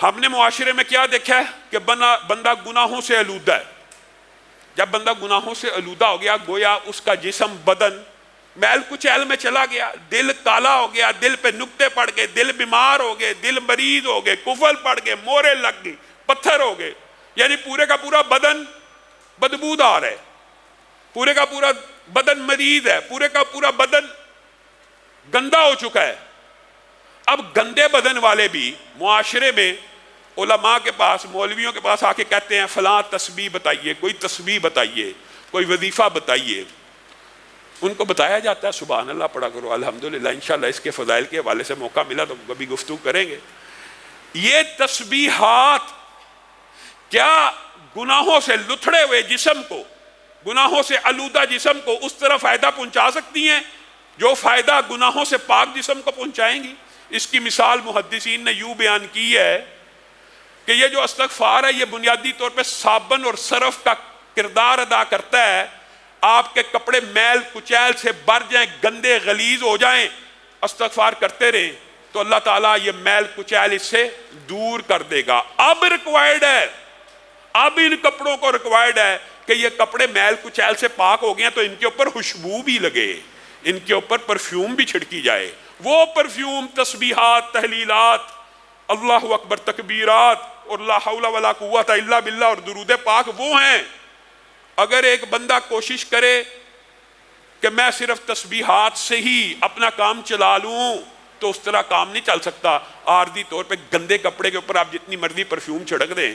ہم نے معاشرے میں کیا دیکھا ہے کہ بندہ گناہوں سے آلودہ ہے. جب بندہ گناہوں سے آلودہ ہو گیا گویا اس کا جسم بدن میل کچیل میں چلا گیا, دل کالا ہو گیا, دل پہ نقطے پڑ گئے, دل بیمار ہو گئے, دل مریض ہو گئے, کفل پڑ گئے, مورے لگ گئی, پتھر ہو گئے. یعنی پورے کا پورا بدن بدبودار ہے, پورے کا پورا بدن مریض ہے, پورے کا پورا بدن گندا ہو چکا ہے. اب گندے بدن والے بھی معاشرے میں علماء کے پاس, مولویوں کے پاس آ کے کہتے ہیں فلاں تسبیح بتائیے, کوئی تسبیح بتائیے, کوئی وظیفہ بتائیے. ان کو بتایا جاتا ہے سبحان اللہ پڑھا کرو, الحمدللہ, انشاءاللہ اس کے فضائل کے حوالے سے موقع ملا تو کبھی گفتگو کریں گے. یہ تسبیحات کیا گناہوں سے لتھڑے ہوئے جسم کو, گناہوں سے آلودہ جسم کو اس طرح فائدہ پہنچا سکتی ہیں جو فائدہ گناہوں سے پاک جسم کو پہنچائیں گی؟ اس کی مثال محدثین نے یوں بیان کی ہے کہ یہ جو استغفار ہے یہ بنیادی طور پہ صابن اور سرف کا کردار ادا کرتا ہے. آپ کے کپڑے میل کچیل سے بھر جائیں, گندے غلیظ ہو جائیں, استغفار کرتے رہیں تو اللہ تعالیٰ یہ میل کچیل اس سے دور کر دے گا. اب ریکوائرڈ ہے, اب ان کپڑوں کو ریکوائرڈ ہے کہ یہ کپڑے میل کچیل سے پاک ہو گئے ہیں تو ان کے اوپر خوشبو بھی لگے, ان کے اوپر پرفیوم بھی چھڑکی جائے. وہ پرفیوم تسبیحات, تحلیلات, اللہ اکبر تکبیرات اور لا حول ولا قوت الا باللہ اور درود پاک وہ ہیں. اگر ایک بندہ کوشش کرے کہ میں صرف تسبیحات سے ہی اپنا کام چلا لوں تو اس طرح کام نہیں چل سکتا. عارضی طور پہ گندے کپڑے کے اوپر آپ جتنی مرضی پرفیوم چھڑک دیں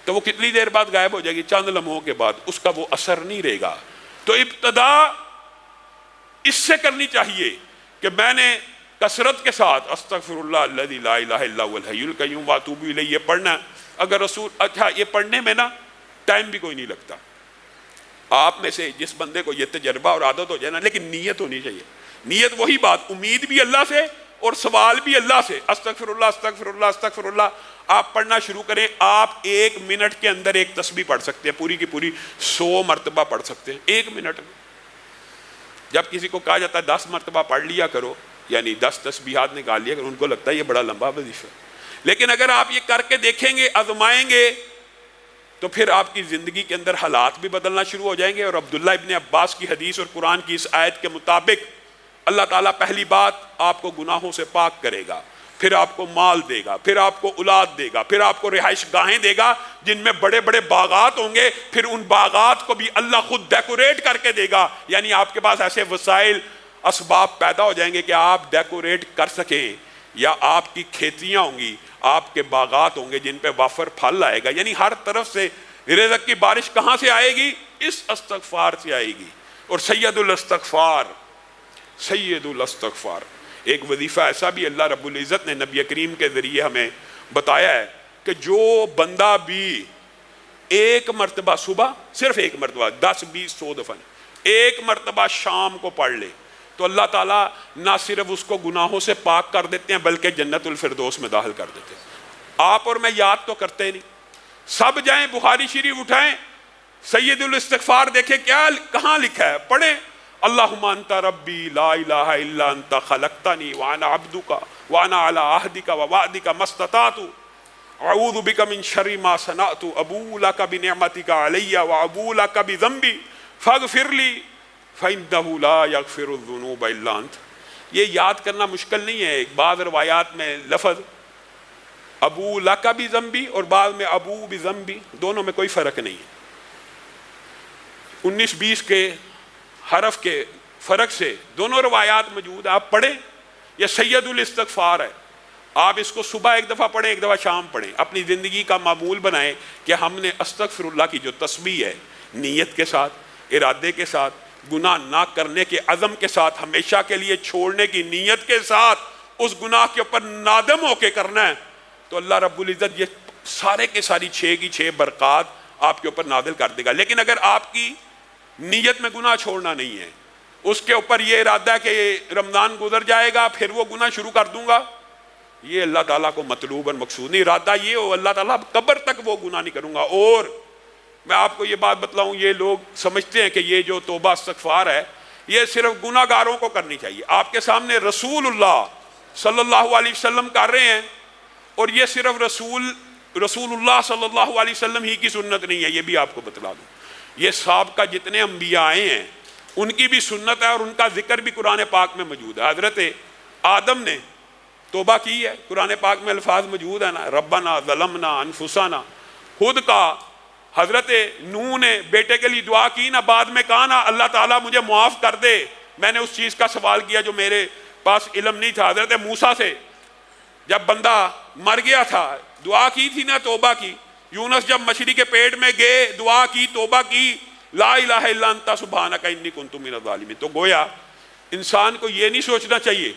تو وہ کتنی دیر بعد غائب ہو جائے گی, چند لمحوں کے بعد, اس کا وہ اثر نہیں رہے گا. تو ابتدا اس سے کرنی چاہیے کہ میں نے کثرت کے ساتھ استغفر اللہ الذی لا الہ الا هو الحی القیوم واتوب الیہ یہ پڑھنا. اگر رسول اچھا یہ پڑھنے میں نا ٹائم بھی کوئی نہیں لگتا. آپ میں سے جس بندے کو یہ تجربہ اور عادت ہو جائے نا, لیکن نیت ہونی چاہیے. نیت وہی بات, امید بھی اللہ سے اور سوال بھی اللہ سے. استغفر اللہ استغفر اللہ استغفر اللہ آپ پڑھنا شروع کریں. آپ 1 منٹ کے اندر ایک تسبیح پڑھ سکتے ہیں, پوری کی پوری 100 مرتبہ پڑھ سکتے ہیں 1 منٹ میں. جب کسی کو کہا جاتا ہے 10 مرتبہ پڑھ لیا کرو, یعنی 10 تسبیحات نکال لیا کرو, ان کو لگتا ہے یہ بڑا لمبا وظیفہ. لیکن اگر آپ یہ کر کے دیکھیں گے, آزمائیں گے, تو پھر آپ کی زندگی کے اندر حالات بھی بدلنا شروع ہو جائیں گے. اور عبداللہ ابن عباس کی حدیث اور قرآن کی اس آیت کے مطابق اللہ تعالیٰ پہلی بات آپ کو گناہوں سے پاک کرے گا, پھر آپ کو مال دے گا, پھر آپ کو اولاد دے گا, پھر آپ کو رہائش گاہیں دے گا جن میں بڑے بڑے باغات ہوں گے. پھر ان باغات کو بھی اللہ خود ڈیکوریٹ کر کے دے گا. یعنی آپ کے پاس ایسے وسائل اسباب پیدا ہو جائیں گے کہ آپ ڈیکوریٹ کر سکیں, یا آپ کی کھیتیاں ہوں گی, آپ کے باغات ہوں گے جن پہ وافر پھل آئے گا. یعنی ہر طرف سے رزق کی بارش کہاں سے آئے گی؟ اس استغفار سے آئے گی. اور سید الاستغفار, سید الاستغفار ایک وظیفہ ایسا بھی اللہ رب العزت نے نبی کریم کے ذریعے ہمیں بتایا ہے کہ جو بندہ بھی 1 مرتبہ صبح, صرف 1 مرتبہ, 10 20 100 دفعہ, 1 مرتبہ شام کو پڑھ لے تو اللہ تعالیٰ نہ صرف اس کو گناہوں سے پاک کر دیتے ہیں بلکہ جنت الفردوس میں داخل کر دیتے ہیں. آپ اور میں یاد تو کرتے نہیں, سب جائیں بخاری شریف اٹھائیں, سید الاستغفار دیکھیں کیا کہاں لکھا ہے, پڑھیں اللہم انت ربی لا الہ الا انت خلقتنی وانا عبدک وانا علی عہدک ووعدک ما استطعت اعوذ بک من شر ما صنعت ابوء لک بنعمتک علی وابوء لک بذنبی فاغفر لی فإنہ لا یغفر الذنوب الا انت. یہ یاد کرنا مشکل نہیں ہے. بعض روایات میں لفظ ابو لک بذنبی اور بعض میں ابو بذنبی, دونوں میں کوئی فرق نہیں ہے. 19-20 کے حرف کے فرق سے دونوں روایات موجود ہیں, آپ پڑھیں. یہ سید الاستغفار ہے, آپ اس کو صبح 1 دفعہ پڑھیں, 1 دفعہ شام پڑھیں. اپنی زندگی کا معمول بنائیں کہ ہم نے استغفر اللہ کی جو تسبیح ہے نیت کے ساتھ, ارادے کے ساتھ, گناہ نہ کرنے کے عزم کے ساتھ, ہمیشہ کے لیے چھوڑنے کی نیت کے ساتھ اس گناہ کے اوپر نادم ہو کے کرنا ہے, تو اللہ رب العزت یہ سارے کے ساری 6 کی 6 برکات آپ کے اوپر نازل کر دے گا. لیکن اگر آپ کی نیت میں گناہ چھوڑنا نہیں ہے, اس کے اوپر یہ ارادہ ہے کہ رمضان گزر جائے گا پھر وہ گناہ شروع کر دوں گا, یہ اللہ تعالیٰ کو مطلوب اور مقصود نہیں. ارادہ یہ ہو اللہ تعالیٰ قبر تک وہ گناہ نہیں کروں گا. اور میں آپ کو یہ بات بتلاؤں, یہ لوگ سمجھتے ہیں کہ یہ جو توبہ استغفار ہے یہ صرف گناہ گاروں کو کرنی چاہیے. آپ کے سامنے رسول اللہ صلی اللہ علیہ وسلم کر رہے ہیں, اور یہ صرف رسول اللہ صلی اللہ علیہ وسلم ہی کی سنت نہیں ہے، یہ بھی آپ کو بتلا دوں، یہ سابقہ جتنے انبیاء آئے ہیں ان کی بھی سنت ہے، اور ان کا ذکر بھی قرآن پاک میں موجود ہے۔ حضرت آدم نے توبہ کی ہے، قرآن پاک میں الفاظ موجود ہے نا، ربنا ظلمنا انفسنا، خود کا۔ حضرت نوح نے بیٹے کے لیے دعا کی نا، بعد میں کہا نا اللہ تعالیٰ مجھے معاف کر دے، میں نے اس چیز کا سوال کیا جو میرے پاس علم نہیں تھا۔ حضرت موسیٰ سے جب بندہ مر گیا تھا دعا کی تھی نا، توبہ کی۔ یونس جب مچھلی کے پیٹ میں گئے دعا کی، توبہ کی، لا الہ الا انت سبحانک انی کنت من الظالمین۔ تو گویا انسان کو یہ نہیں سوچنا چاہیے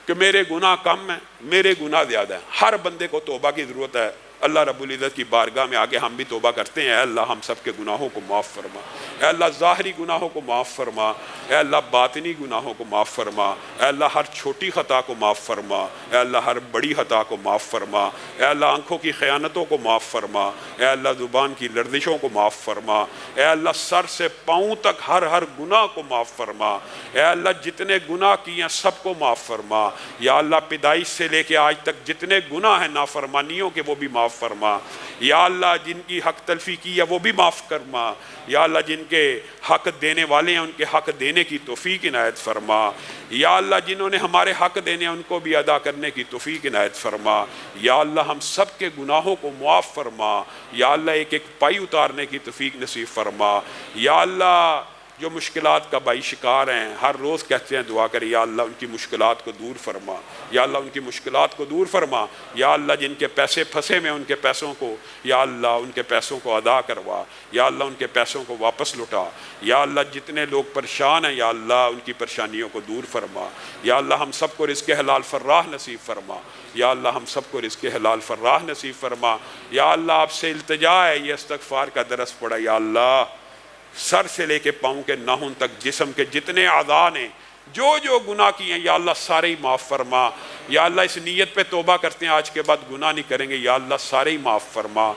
کہ میرے گناہ کم ہیں، میرے گناہ زیادہ ہیں۔ ہر بندے کو توبہ کی ضرورت ہے۔ اللہ رب العزت کی بارگاہ میں آگے ہم بھی توبہ کرتے ہیں، اے اللہ ہم سب کے گناہوں کو معاف فرما، اے اللہ ظاہری گناہوں کو معاف فرما، اے اللہ باطنی گناہوں کو معاف فرما، اے اللہ ہر چھوٹی خطا کو معاف فرما، اے اللہ ہر بڑی خطا کو معاف فرما، اے اللہ آنکھوں کی خیانتوں کو معاف فرما، اے اللہ زبان کی لرزشوں کو معاف فرما، اے اللہ سر سے پاؤں تک ہر گناہ کو معاف فرما، اے اللہ جتنے گناہ کیے ہیں سب کو معاف فرما، یا اللہ پیدائش سے لے کے آج تک جتنے گناہ ہیں نافرمانیوں کے وہ بھی معاف فرما، یا اللہ جن کی حق تلفی کی ہے وہ بھی معاف فرما، یا اللہ جن کے حق دینے والے ہیں ان کے حق دینے کی توفیق عنایت فرما، یا اللہ جنہوں نے ہمارے حق دینے ہیں ان کو بھی ادا کرنے کی توفیق عنایت فرما، یا اللہ ہم سب کے گناہوں کو معاف فرما، یا اللہ ایک ایک پائی اتارنے کی توفیق نصیب فرما، یا اللہ جو مشکلات کا بائی شکار ہیں ہر روز کہتے ہیں دعا کریں، یا اللہ ان کی مشکلات کو دور فرما، یا اللہ ان کی مشکلات کو دور فرما، یا اللہ جن کے پیسے پھنسے میں ان کے پیسوں کو، یا اللہ ان کے پیسوں کو ادا کروا، یا اللہ ان کے پیسوں کو واپس لٹا، یا اللہ جتنے لوگ پریشان ہیں یا اللہ ان کی پریشانیوں کو دور فرما، یا اللہ ہم سب کو رزق حلال فراہ نصیب فرما، یا اللہ ہم سب کو رزق حلال فراہ نصیب فرما، یا اللہ آپ سے التجا ہے یہ استغفار کا درس پڑا، یا اللہ سر سے لے کے پاؤں کے ناخن تک جسم کے جتنے اعضاء نے جو گناہ کیے ہیں یا اللہ سارے ہی معاف فرما، یا اللہ اس نیت پہ توبہ کرتے ہیں آج کے بعد گناہ نہیں کریں گے، یا اللہ سارے ہی معاف فرما،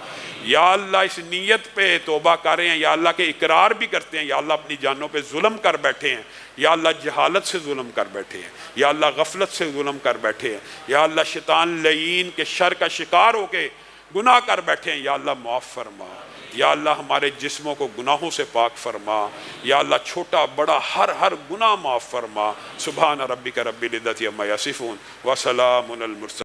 یا اللہ اس نیت پہ توبہ کر رہے ہیں یا اللہ کے اقرار بھی کرتے ہیں یا اللہ اپنی جانوں پہ ظلم کر بیٹھے ہیں، یا اللہ جہالت سے ظلم کر بیٹھے ہیں، یا اللہ غفلت سے ظلم کر بیٹھے ہیں، یا اللہ شیطان لعین کے شر کا شکار ہو کے گناہ کر بیٹھے ہیں، یا اللہ معاف فرما، یا اللہ ہمارے جسموں کو گناہوں سے پاک فرما، یا اللہ چھوٹا بڑا ہر گناہ معاف فرما۔ سبحان ربک رب العزت عما یصفون وسلام علی المرسلین۔